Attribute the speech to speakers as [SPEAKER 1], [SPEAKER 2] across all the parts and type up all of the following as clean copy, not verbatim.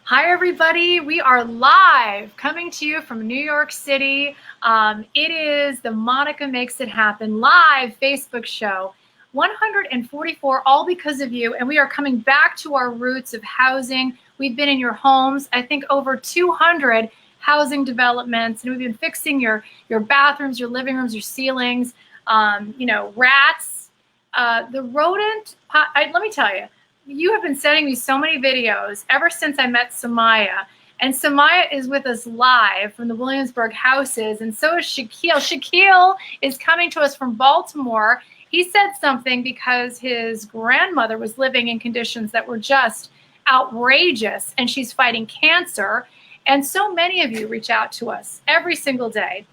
[SPEAKER 1] Hi, everybody. We are live coming to you from New York City. It is the Monica Makes It Happen live Facebook show. 144, all because of you. And we are coming back to our roots of housing. We've been in your homes, I think over 200 housing developments, and we've been fixing your bathrooms, your living rooms, your ceilings, rats, the rodent. Let me tell you. You have been sending me so many videos ever since I met Samaya. And Samaya is with us live from the Williamsburg Houses, and so is Shaquille. Shaquille is coming to us from Baltimore. He said something because his grandmother was living in conditions that were just outrageous, and she's fighting cancer. And so many of you reach out to us every single day,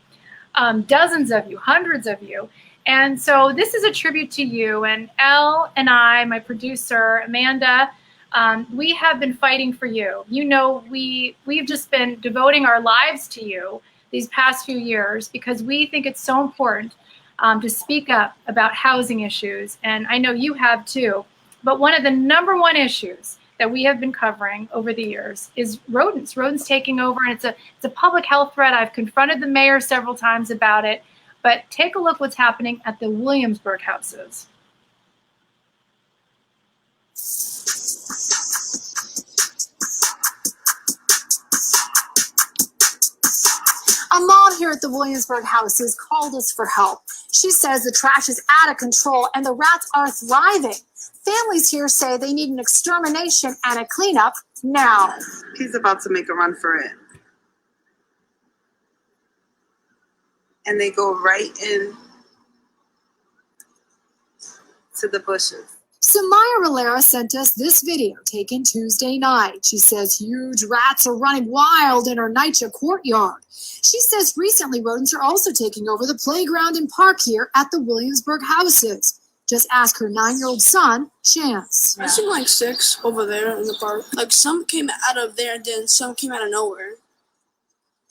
[SPEAKER 1] dozens of you, hundreds of you. And so this is a tribute to you. And Elle and I, my producer, Amanda, we have been fighting for you. You know, we've just been devoting our lives to you these past few years because we think it's so important to speak up about housing issues. And I know you have too. But one of the number one issues that we have been covering over the years is rodents taking over. And it's a public health threat. I've confronted the mayor several times about it. But take a look what's happening at the Williamsburg Houses.
[SPEAKER 2] A mom here at the Williamsburg Houses called us for help. She says the trash is out of control and the rats are thriving. Families here say they need an extermination and a cleanup now.
[SPEAKER 3] He's about to make a run for it. And they go right in to the bushes.
[SPEAKER 2] Samaya Rivera sent us this video taken Tuesday night. She says huge rats are running wild in her NYCHA courtyard. She says recently rodents are also taking over the playground and park here at the Williamsburg Houses. Just ask her 9-year-old son, Chance.
[SPEAKER 4] I see like 6 over there in the park. Like some came out of there and then some came out of nowhere.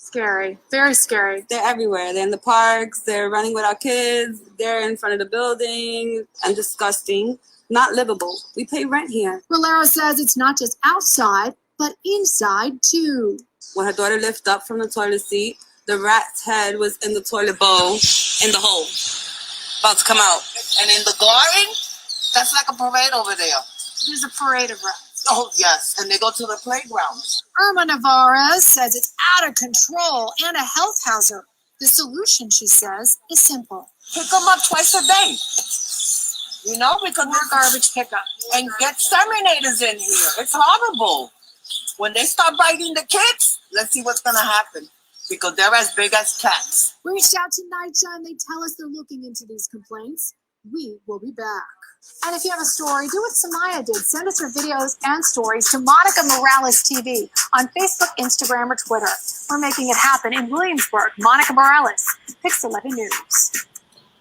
[SPEAKER 2] Scary, very scary.
[SPEAKER 3] They're everywhere. They're in the parks. They're running with our kids. They're in front of the building. And disgusting. Not livable. We pay rent here.
[SPEAKER 2] Rivera says it's not just outside, but inside too.
[SPEAKER 3] When her daughter lifted up from the toilet seat, the rat's head was in the toilet bowl, in the hole, about to come out.
[SPEAKER 5] And in the garden, that's like a parade over there.
[SPEAKER 2] There's a parade of rats.
[SPEAKER 5] Oh, yes, and they go to the playground.
[SPEAKER 2] Irma Navarez says it's out of control and a health hazard. The solution, she says, is simple.
[SPEAKER 5] Pick them up twice a day. You know, because
[SPEAKER 2] More garbage pickup.
[SPEAKER 5] And get exterminators in here. It's horrible. When they start biting the kids, let's see what's going to happen. Because they're as big as cats.
[SPEAKER 2] We reached out to NYCHA and they tell us they're looking into these complaints. We will be back. And if you have a story, do what Samaya did. Send us your videos and stories to Monica Morales TV on Facebook, Instagram, or Twitter. We're making it happen in Williamsburg. Monica Morales, Pix 11 News.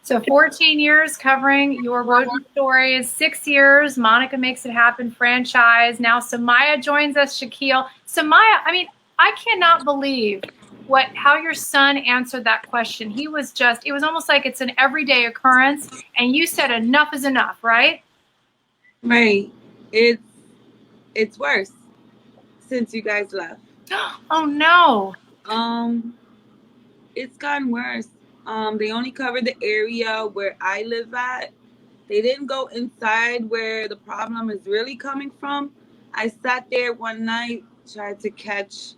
[SPEAKER 1] So 14 years covering your rodent stories, 6 years, Monica Makes It Happen franchise. Now Samaya joins us, Shaquille. Samaya, I mean, I cannot believe how your son answered that question. He was just, it was almost like it's an everyday occurrence, and you said enough is enough, right?
[SPEAKER 3] Right. It's worse since you guys left.
[SPEAKER 1] Oh no.
[SPEAKER 3] It's gotten worse. They only covered the area where I live at. They didn't go inside where the problem is really coming from. I sat there one night, tried to catch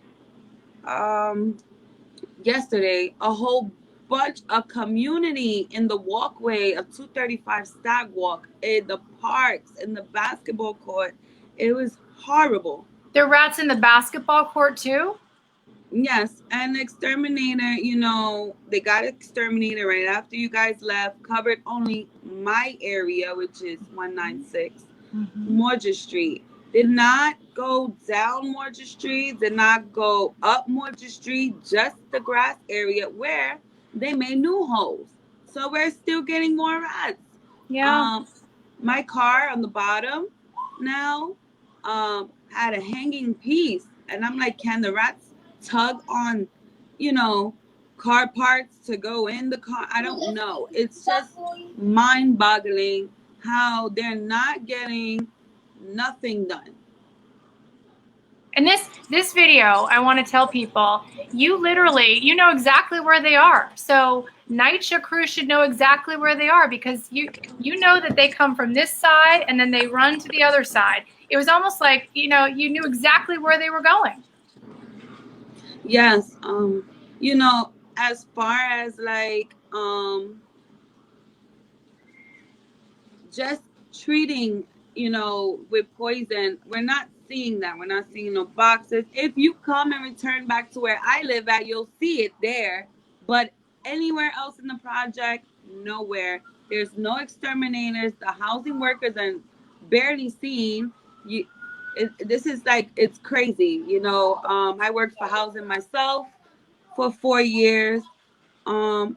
[SPEAKER 3] yesterday a whole bunch of community in the walkway of 235 Stag Walk, in the parks, in the basketball court. It was horrible.
[SPEAKER 1] There are rats in the basketball court too?
[SPEAKER 3] Yes, and the exterminator, you know, they got an exterminator right after you guys left, covered only my area, which is 196 Morges Street. Did not go down Morges Street, did not go up Morges Street, just the grass area where they made new holes. So we're still getting more rats.
[SPEAKER 1] Yeah.
[SPEAKER 3] My car on the bottom now had a hanging piece. And I'm like, can the rats tug on, you know, car parts to go in the car? I don't know. It's just mind-boggling how they're not getting nothing done.
[SPEAKER 1] And this video, I want to tell people, you know exactly where they are. So NYCHA crew should know exactly where they are, because you know that they come from this side and then they run to the other side. It was almost like, you knew exactly where they were going.
[SPEAKER 3] Yes. As far as like just treating, with poison, we're not seeing that. We're not seeing no boxes. If you come and return back to where I live at, you'll see it there. But anywhere else in the project, nowhere. There's no exterminators. The housing workers are barely seen. This is like, it's crazy. I worked for housing myself for 4 years. You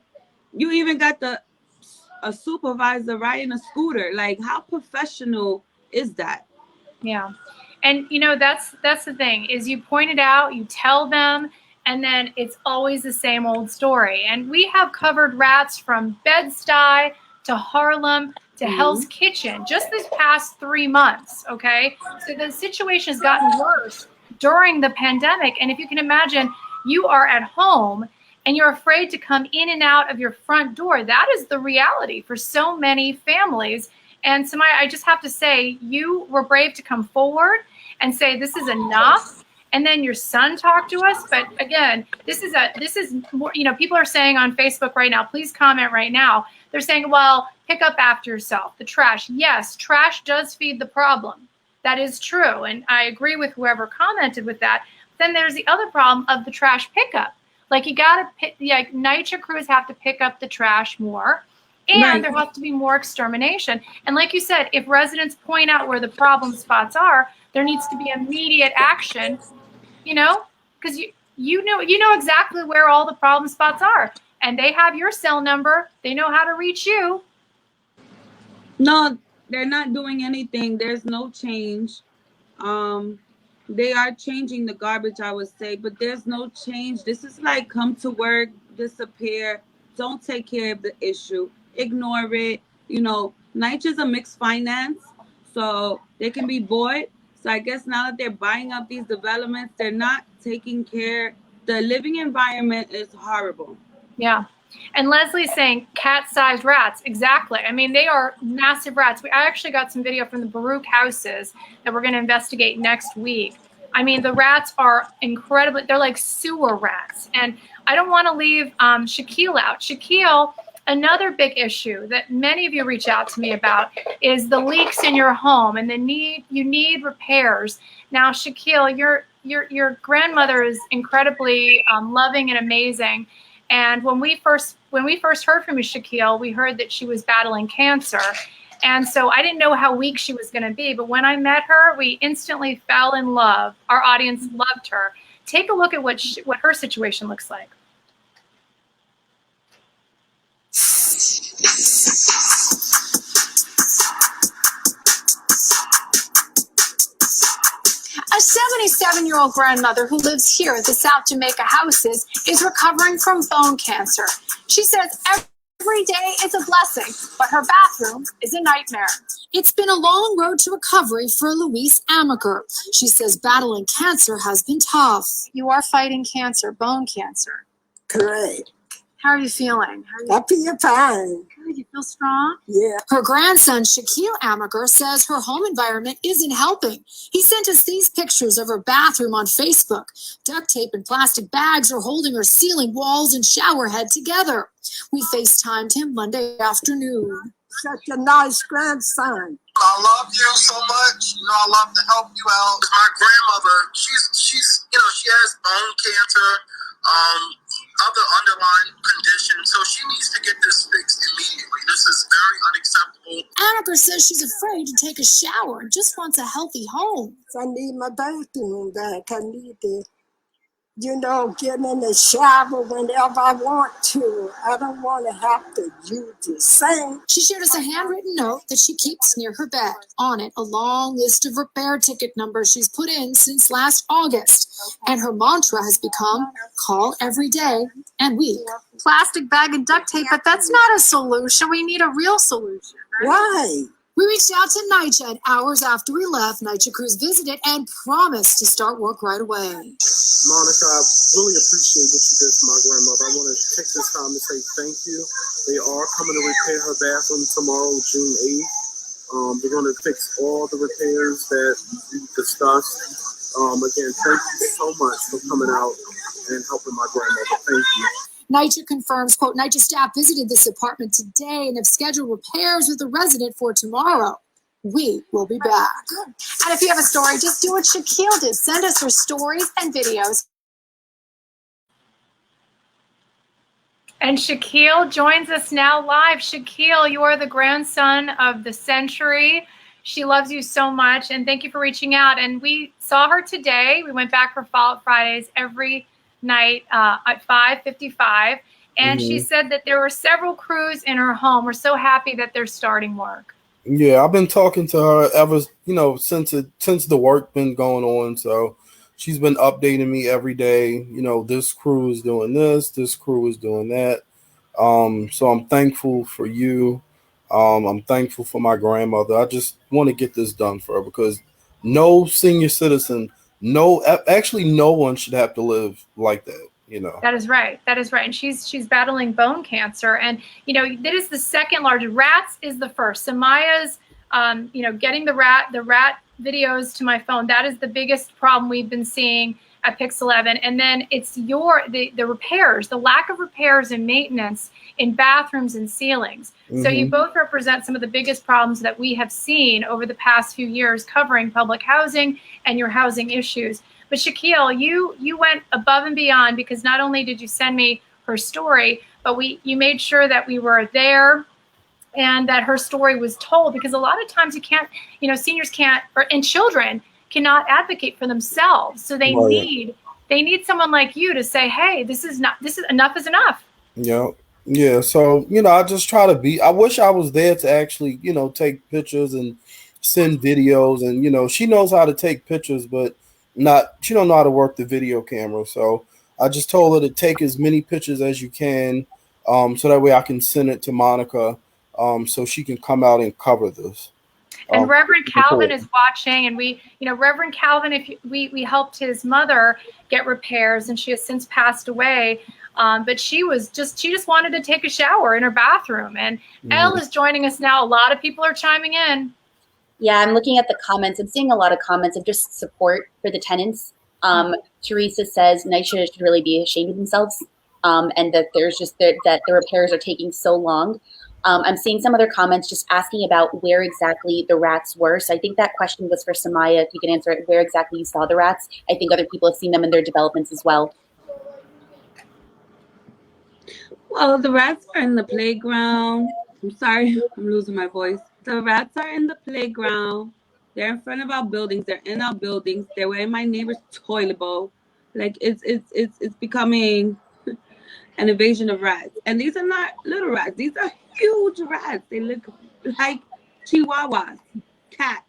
[SPEAKER 3] even got a supervisor riding a scooter. Like, how professional is that?
[SPEAKER 1] Yeah. And that's the thing, is you point it out, you tell them, and then it's always the same old story. And we have covered rats from Bed-Stuy to Harlem to Hell's Kitchen just this past 3 months, okay? So the situation has gotten worse during the pandemic. And if you can imagine, you are at home and you're afraid to come in and out of your front door. That is the reality for so many families. And Samaya, I just have to say, you were brave to come forward and say this is enough. And then your son talked to us. But again, this is more, people are saying on Facebook right now, please comment right now. They're saying, well, pick up after yourself. The trash. Yes, trash does feed the problem. That is true. And I agree with whoever commented with that. Then there's the other problem of the trash pickup. Like, you got to pick, NYCHA crews have to pick up the trash more. And there has to be more extermination. And like you said, if residents point out where the problem spots are, there needs to be immediate action, because you know exactly where all the problem spots are. And they have your cell number. They know how to reach you.
[SPEAKER 3] No, they're not doing anything. There's no change. They are changing the garbage, I would say, but there's no change. This is like, come to work, disappear, don't take care of the issue, ignore it. NYCHA is a mixed finance, so they can be bought. So I guess now that they're buying up these developments, they're not taking care. The living environment is horrible.
[SPEAKER 1] Yeah. And Leslie's saying cat-sized rats. Exactly. I mean, they are massive rats. I actually got some video from the Baruch houses that we're going to investigate next week. I mean, the rats are incredibly, they're like sewer rats. And I don't want to leave Shaquille out. Shaquille, another big issue that many of you reach out to me about is the leaks in your home and you need repairs. Now, Shaquille, your grandmother is incredibly loving and amazing. And when we first heard from you, Shaquille, we heard that she was battling cancer. And so I didn't know how weak she was going to be. But when I met her, we instantly fell in love. Our audience loved her. Take a look at what her situation looks like.
[SPEAKER 2] A 77-year-old grandmother who lives here at the South Jamaica Houses is recovering from bone cancer. She says every day is a blessing, but her bathroom is a nightmare. It's been a long road to recovery for Louise Amaker. She says battling cancer has been tough. You are fighting cancer, bone cancer.
[SPEAKER 6] Great.
[SPEAKER 2] How are you feeling?
[SPEAKER 6] I feel fine.
[SPEAKER 2] Good. You feel strong?
[SPEAKER 6] Yeah.
[SPEAKER 2] Her grandson, Shaquille Amaker, says her home environment isn't helping. He sent us these pictures of her bathroom on Facebook. Duct tape and plastic bags are holding her ceiling, walls, and shower head together. We FaceTimed him Monday afternoon.
[SPEAKER 6] Such a nice grandson.
[SPEAKER 7] I love you so much. I love to help you out. My grandmother, she's she has bone cancer, other underlying conditions, so she needs to get this fixed immediately. This is very unacceptable.
[SPEAKER 2] Amaker says she's afraid to take a shower and just wants a healthy home.
[SPEAKER 6] I need my bathroom back. I need to, get in the shower whenever I want to. I don't want to have to use the sink.
[SPEAKER 2] She shared us a handwritten note that she keeps near her bed. On it, a long list of repair ticket numbers she's put in since last August. And her mantra has become, call every day and week. Plastic bag and duct tape, but that's not a solution. We need a real solution.
[SPEAKER 6] Right.
[SPEAKER 2] We reached out to NYCHA, and hours after we left, NYCHA crews visited and promised to start work right away.
[SPEAKER 8] Monica, I really appreciate what you did for my grandmother. I want to take this time to say thank you. They are coming to repair her bathroom tomorrow, June 8th. They're going to fix all the repairs that we discussed. Again, thank you so much for coming out and helping my grandmother. Thank you.
[SPEAKER 2] NYCHA confirms, quote, NYCHA staff visited this apartment today and have scheduled repairs with the resident for tomorrow. We will be back. And if you have a story, just do what Shaquille did. Send us your stories and videos.
[SPEAKER 1] And Shaquille joins us now live. Shaquille, you are the grandson of the century. She loves you so much, and thank you for reaching out. And we saw her today. We went back for Fall Out Fridays every night at 5:55, and she said that there were several crews in her home. We're so happy that they're starting work.
[SPEAKER 9] Yeah, I've been talking to her ever, since the work been going on. So she's been updating me every day. This crew is doing this crew is doing that. So I'm thankful for you. I'm thankful for my grandmother. I just want to get this done for her because no senior citizen, no one should have to live like that.
[SPEAKER 1] That is right. That is right. And she's battling bone cancer. And, that is the second largest. Rats is the first. Samaya's, getting the rat videos to my phone. That is the biggest problem we've been seeing at Pix 11. And then it's the repairs, the lack of repairs and maintenance in bathrooms and ceilings. So you both represent some of the biggest problems that we have seen over the past few years covering public housing and your housing issues. But Shaquille, you went above and beyond because not only did you send me her story, but you made sure that we were there and that her story was told, because a lot of times seniors can't, and children cannot advocate for themselves. So they need someone like you to say, hey, enough is enough.
[SPEAKER 9] Yeah. So, I just try to I wish I was there to actually, take pictures and send videos. And, she knows how to take pictures, but she don't know how to work the video camera. So I just told her to take as many pictures as you can, so that way I can send it to Monica, so she can come out and cover this.
[SPEAKER 1] And Reverend Calvin is watching, and Reverend Calvin, we helped his mother get repairs, and she has since passed away. But she just wanted to take a shower in her bathroom. And Elle is joining us now. A lot of people are chiming in.
[SPEAKER 10] Yeah, I'm looking at the comments. I'm seeing a lot of comments of just support for the tenants. Teresa says NYCHA should really be ashamed of themselves, and that that the repairs are taking so long. I'm seeing some other comments just asking about where exactly the rats were. So I think that question was for Samaya, if you can answer it, where exactly you saw the rats. I think other people have seen them in their developments as well.
[SPEAKER 3] Well, the rats are in the playground. I'm sorry, I'm losing my voice. The rats are in the playground. They're in front of our buildings. They're in our buildings. They were in my neighbor's toilet bowl. Like it's becoming an invasion of rats. And these are not little rats. These are huge rats. They look like chihuahuas, cats,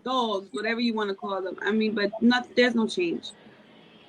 [SPEAKER 3] dogs, whatever you want to call them. I mean, but there's no change.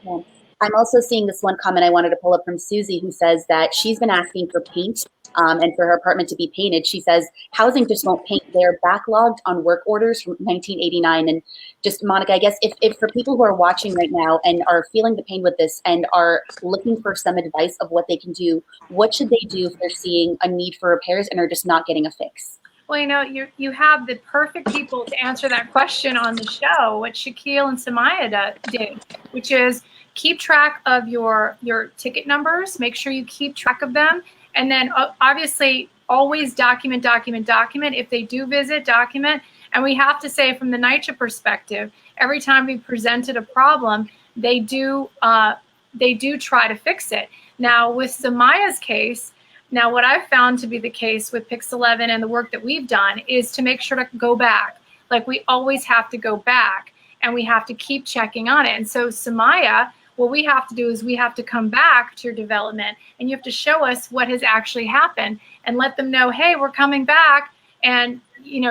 [SPEAKER 10] Yeah. I'm also seeing this one comment I wanted to pull up from Susie, who says that she's been asking for paint and for her apartment to be painted. She says housing just won't paint. They're backlogged on work orders from 1989. And just, Monica, I guess if for people who are watching right now and are feeling the pain with this and are looking for some advice of what they can do, what should they do if they're seeing a need for repairs and are just not getting a fix?
[SPEAKER 1] Well, you have the perfect people to answer that question on the show, what Shaquille and Samaya did, which is keep track of your ticket numbers. Make sure you keep track of them. And then obviously always document. If they do visit, document. And we have to say from the NYCHA perspective, every time we presented a problem, they do try to fix it. Now with Samaya's case, what I've found to be the case with Pix 11 and the work that we've done is to make sure to go back. Like we always have to go back and we have to keep checking on it. And so Samaya, what we have to do is we have to come back to your development and you have to show us what has actually happened and let them know, hey, we're coming back. And,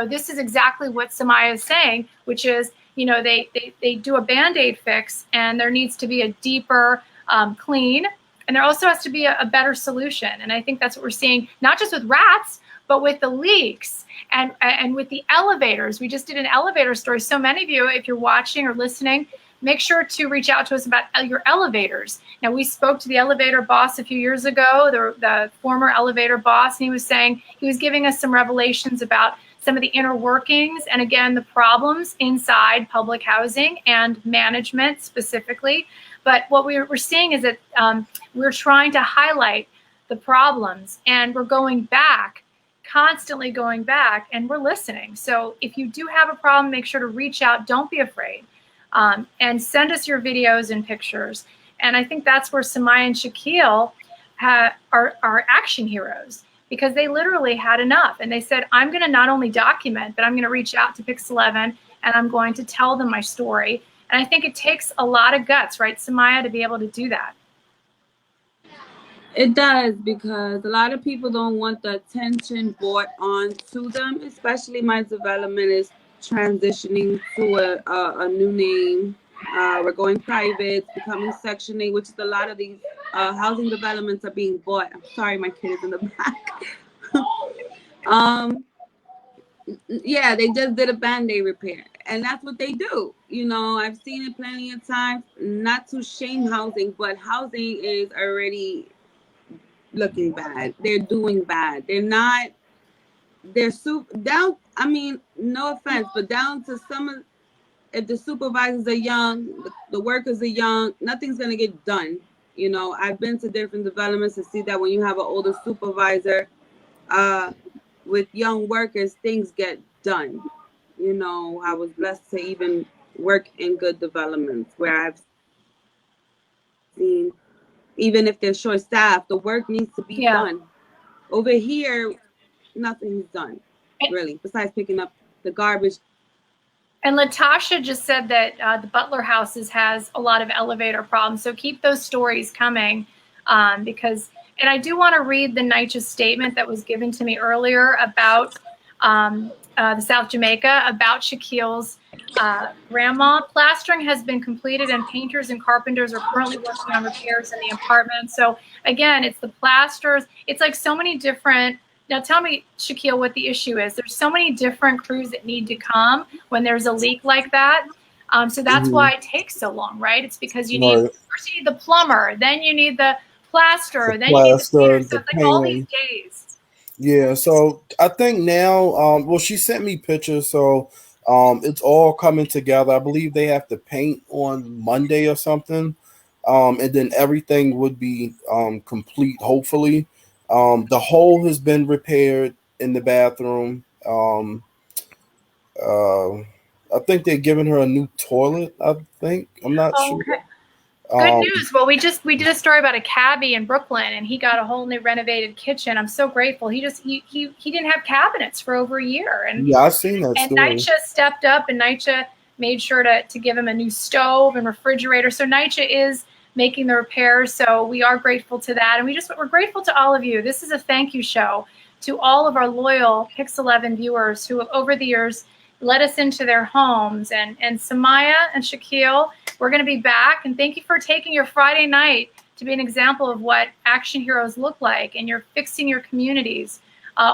[SPEAKER 1] this is exactly what Samaya is saying, which is, they do a Band-Aid fix and there needs to be a deeper clean. And there also has to be a better solution. And I think that's what we're seeing, not just with rats, But with the leaks and with the elevators, we just did an elevator story. So many of you, if you're watching or listening, make sure to reach out to us about your elevators. Now, we spoke to the elevator boss a few years ago, the former elevator boss, and he was saying, he was giving us some revelations about some of the inner workings and, again, the problems inside public housing and management specifically. But what we're seeing is that we're trying to highlight the problems, and we're going back, constantly going back, and we're listening. So if you do have a problem, make sure to reach out. Don't be afraid. And send us your videos and pictures. And I think that's where Samaya and Shaquille are action heroes, because they literally had enough. And they said, I'm going to not only document, but I'm going to reach out to Pix 11 and I'm going to tell them my story. And I think it takes a lot of guts, right, Samaya, to be able to do that.
[SPEAKER 3] It does, because a lot of people don't want the attention brought on to them, especially my development is transitioning to a new name. We're going private, becoming Section 8, which is a lot of these housing developments are being bought. I'm sorry, my kid is in the back. Yeah, they just did a Band-Aid repair, and that's what they do. You know, I've seen it plenty of times, not to shame housing, but housing is already looking bad. They're doing bad. They're not, they're down, I mean, no offense, but down to some of, if the supervisors are young, the workers are young, nothing's going to get done. You know, I've been to different developments to see that when you have an older supervisor with young workers, things get done. You know, I was blessed to even work in good developments where I've seen, even if they're short staffed, the work needs to be done. Over here, nothing's done, really, besides picking up the garbage.
[SPEAKER 1] And Latasha just said that the Butler Houses has a lot of elevator problems. So keep those stories coming because, and I do want to read the NYCHA statement that was given to me earlier about the South Jamaica, about Shaquille's grandma. Plastering has been completed and painters and carpenters are currently working on repairs in the apartment. So again, it's the plasters. It's like so many different. Now tell me, Shaquille, what the issue is. There's so many different crews that need to come when there's a leak like that. So that's why it takes so long, right? It's because you need, first you need the plumber, then you need the plaster, then you need the painter. So it's like all these days.
[SPEAKER 9] Yeah, so I think now, well, she sent me pictures, so it's all coming together. I believe they have to paint on Monday or something, and then everything would be complete, hopefully. The hole has been repaired in the bathroom. I think they're giving her a new toilet, I think. I'm not sure.
[SPEAKER 1] Okay. Good news. Well, we did a story about a cabbie in Brooklyn, and he got a whole new renovated kitchen. I'm so grateful. He didn't have cabinets for over a year, and
[SPEAKER 9] yeah, I've seen that story.
[SPEAKER 1] And NYCHA stepped up, and NYCHA made sure to give him a new stove and refrigerator. So NYCHA is making the repairs. So we are grateful to that, and we're grateful to all of you. This is a thank you show to all of our loyal Pix 11 viewers who have over the years let us into their homes. And Samaya and Shaquille, we're going to be back. And thank you for taking your Friday night to be an example of what action heroes look like. And you're fixing your communities,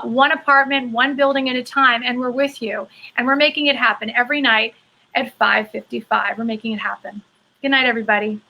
[SPEAKER 1] one apartment, one building at a time. And we're with you. And we're making it happen every night at 5:55. We're making it happen. Good night, everybody.